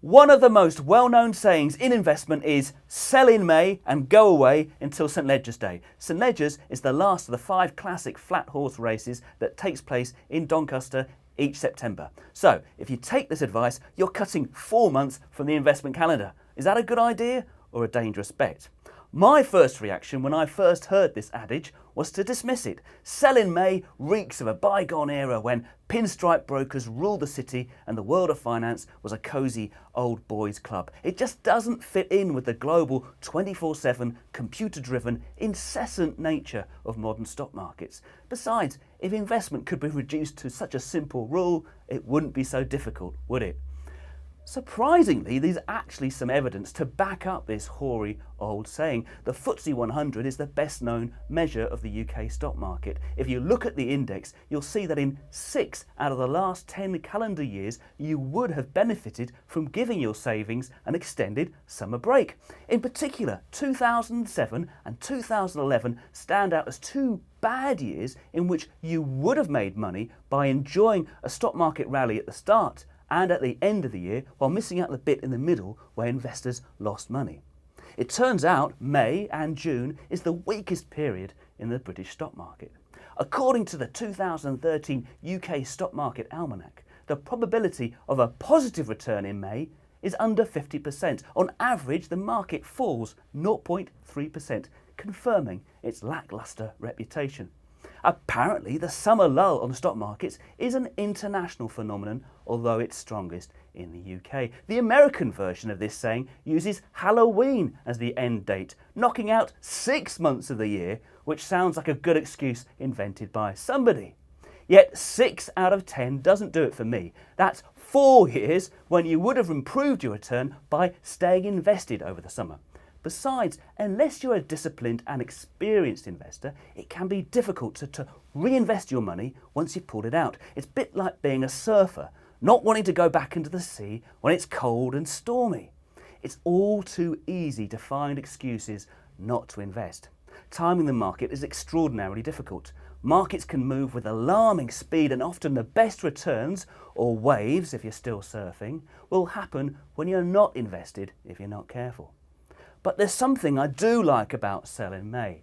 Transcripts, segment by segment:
One of the most well-known sayings in investment is sell in May and go away until St Leger's Day. St Leger's is the last of the 5 classic flat horse races that takes place in Doncaster each September. So if you take this advice, you're cutting 4 months from the investment calendar. Is that a good idea or a dangerous bet? My first reaction when I first heard this adage was to dismiss it. Sell in May reeks of a bygone era when pinstripe brokers ruled the city and the world of finance was a cosy old boys club. It just doesn't fit in with the global 24/7 computer-driven incessant nature of modern stock markets. Besides, if investment could be reduced to such a simple rule, it wouldn't be so difficult, would it? Surprisingly, there's actually some evidence to back up this hoary old saying. The FTSE 100 is the best known measure of the UK stock market. If you look at the index, you'll see that in 6 out of the last 10 calendar years, you would have benefited from giving your savings an extended summer break. In particular, 2007 and 2011 stand out as 2 bad years in which you would have made money by enjoying a stock market rally at the start and at the end of the year, while missing out the bit in the middle where investors lost money. It turns out May and June is the weakest period in the British stock market. According to the 2013 UK Stock Market Almanac, the probability of a positive return in May is under 50%. On average, the market falls 0.3%, confirming its lacklustre reputation. Apparently, the summer lull on the stock markets is an international phenomenon, although it's strongest in the UK. The American version of this saying uses Halloween as the end date, knocking out 6 months of the year, which sounds like a good excuse invented by somebody. Yet 6 out of 10 doesn't do it for me. That's 4 years when you would have improved your return by staying invested over the summer. Besides, unless you're a disciplined and experienced investor, it can be difficult to reinvest your money once you've pulled it out. It's a bit like being a surfer, not wanting to go back into the sea when it's cold and stormy. It's all too easy to find excuses not to invest. Timing the market is extraordinarily difficult. Markets can move with alarming speed, and often the best returns, or waves if you're still surfing, will happen when you're not invested if you're not careful. But there's something I do like about sell in May.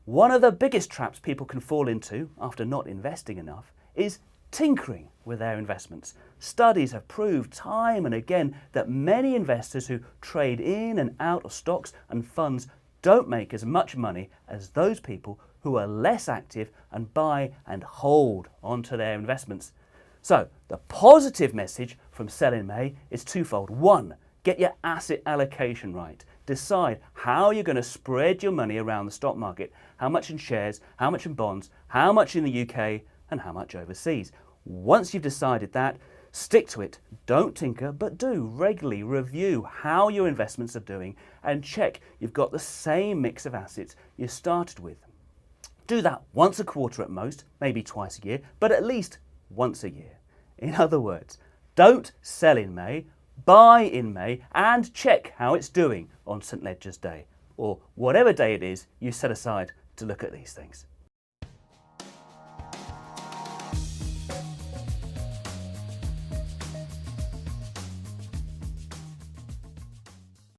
One of the biggest traps people can fall into after not investing enough is tinkering with their investments. Studies have proved time and again that many investors who trade in and out of stocks and funds don't make as much money as those people who are less active and buy and hold onto their investments. So the positive message from Sell in May is twofold. 1, get your asset allocation right. Decide how you're going to spread your money around the stock market, how much in shares, how much in bonds, how much in the UK and how much overseas. Once you've decided that, stick to it. Don't tinker, but do regularly review how your investments are doing and check you've got the same mix of assets you started with. Do that once a quarter at most, maybe twice a year, but at least once a year. In other words, don't sell in May, buy in May and check how it's doing on St Leger's Day, or whatever day it is you set aside to look at these things.